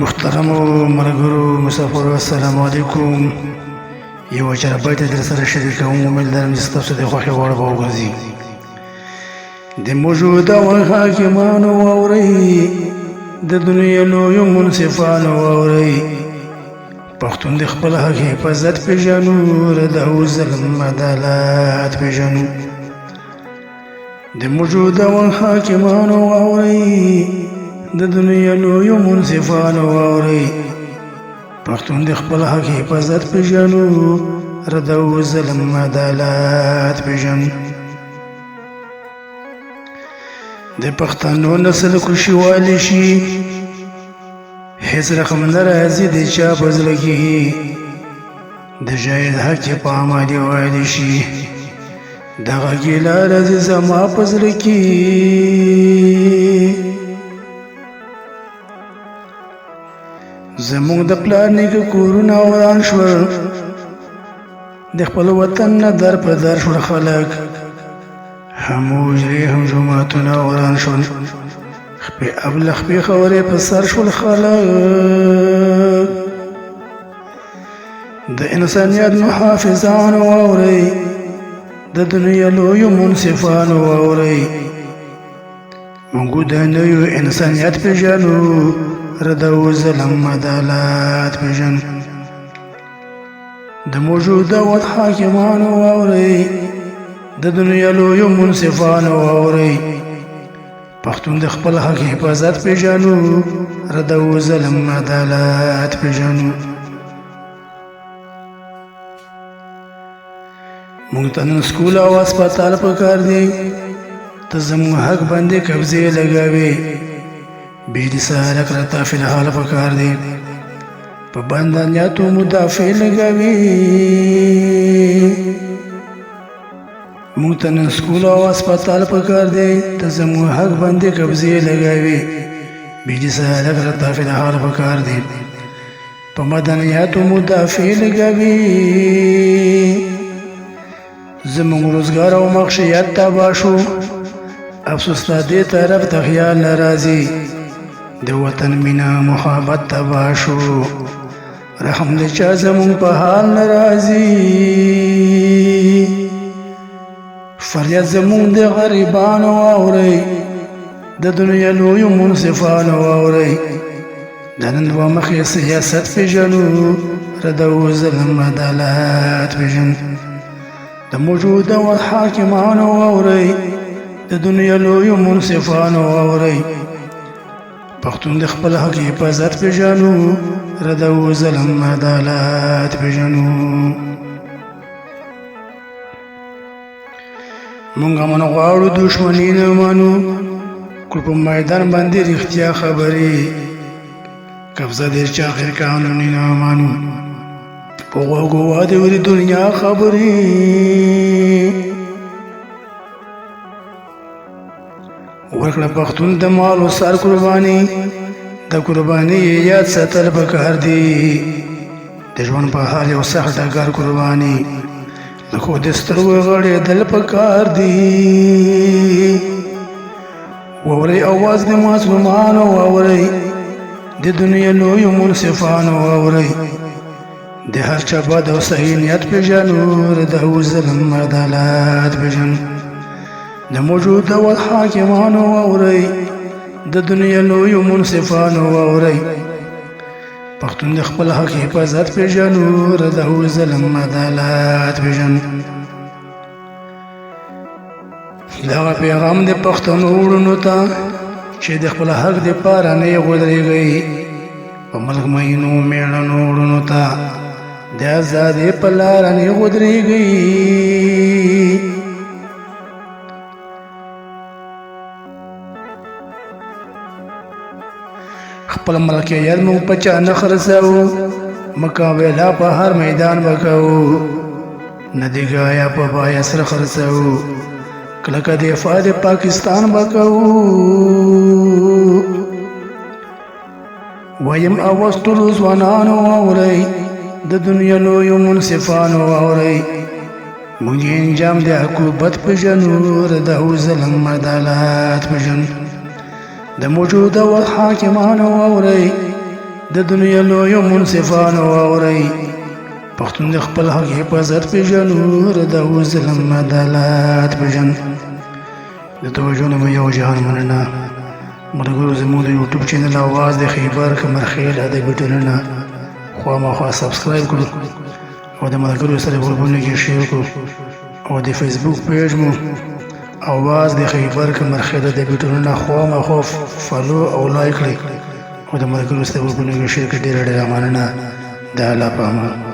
محترم ملګرو مسافرو السلام علیکم. یو چربای ته در سره شریکوم، امیدوارم چې ستاسو د خوښې وړ به وګرځي. د موجوده حاکمانو واورئ، د دنیا لویو منصفانو واورئ، پښتون د خپل حق حفاظت پېژنو، رد او ظلم عدالت پېژنو. د موجوده حاکمانو واورئ، د دنیا لویو منصفانو واورئ، پښتون د خپل حق حفاظت پېژنو، رد او ظلم عدالت پېژنو. د پښتنو نسل کوشوالی شي، هیڅ رقم نه راځي د چا په زړه کې، د جاید حق په عملي ویلی شي، دغه ګیله راځي زما په زړه کې. زمونږ د پلار نیکه کورونه وران شول، د خپل وطن نه در په در شول خلک، هم حجرې هم جوماتونه وران شول، خپې ابله خپې خورې په سر شول خلک. د انسانیت محافظانو واورئ، د دنیا لویو منصفانو واورئ، موږ د نویو انسانیت پېژنو، رد او ظلم عدالت پېژنو. د موجوده حاکمانو واورئ، د دنیا لویو منصفانو واورئ، پښتون د خپل حق حفاظت پېژنو، رد او ظلم عدالت پېژنو. موږ ته نن سکول او هسپتال پکار دی، ته زموږ حق باندې قبضې لګوې، بیدی سالک رتا فی الحال پکار دی، په بندانیاتو مدافع لګوې. موږ ته نن سکول او هسپتال پکار دی، ته زموږ حق باندې قبضې لګوې، بیدی سالک رتا فی الحال پکار دی، په مدنیاتو مدافع لګوې. زموږ روزګار او معیشت تباه شو، افسوس ته دې طرف ته خیال نه راځي، د وطن مینه محبت تباه شو، رحم د چا زموږ په حال نه راځي. فریاد زموږ د غریبانو واورئ، د دنیا لویو منصفانو واورئ، د نن دوه مخې سیاست پېژنو، رد او ظلم عدالت پېژنو. د موجوده حاکمانو واورئ، د دنیا لویو منصفانو واورئ، پښتون د خپل حق حفاظت پېژنو، رد او ظلم عدالت پېژنو. موږ امن غواړو دښمني نه منو، کړو په میدان باندې رښتیا خبرې، قبضه د چا غیر قانوني نه منو، په غوږو واده وري دنیا خبرې. ورکړه پښتون د مال او سر قرباني، د قرباني یاد ساتل پکار دي، د ژوند په حال یو سخت ډګر قرباني، د خو د سترګو غړېدل پکار دي. واورئ اواز د مظلومانو واورئ، د دنیا لویو منصفانو واورئ، د هر چا بد او صحیح نیت پېژنو، رد او ظلم عدالت پېژنو. د موجوده حاکمانو واورئ، د دنیا لویو منصفانو واورئ، پښتون د خپل حق حفاظت پېژنو، رد او ظلم عدالت پېژنو. دغه پیغام د پښتنو وروڼو ته چې د خپل حق دپاره نه ودرېږئ، په ملک مینو مېړنو وروڼو ته د ازادۍ په لاره نه ودرېږئ. خپل ملکیت موږ په چا نه خرڅوو، مقابله په هر میدان به کوو، نه د ګایا په بیه سره خرڅوو، کلکه دفاع د پاکستان به کوو. ویم اواز ټولو ځوانانو واورئ، د دنیا لویو منصفانو واورئ، موږ انجام د عقوبت پېژنو، رد او ظلم عدالت پېژنو. د موجوده حاکمانو واورئ، د دنیا لویو منصفانو واورئ پښتون د خپل حق حفاظت پېژنو د ظلم عدالت پېژن د توجه نه مو یو جهان مننه ملګرو زموږ د یوټیوب چینل اواز د خیبر کمرخیل ادبي ټولنه خواخوا سبسکرایب کړو او د ملګرو سره ګروپونو کې شیر کړو او د فیسبوک پیج مو اواز د خیبر کمرخیل ادبي ټولنه خواخوا فالو او لایک کړئ او د ملګرو سره ګروپونو کې شیر کړئ. ډېره مننه. د الله په امان.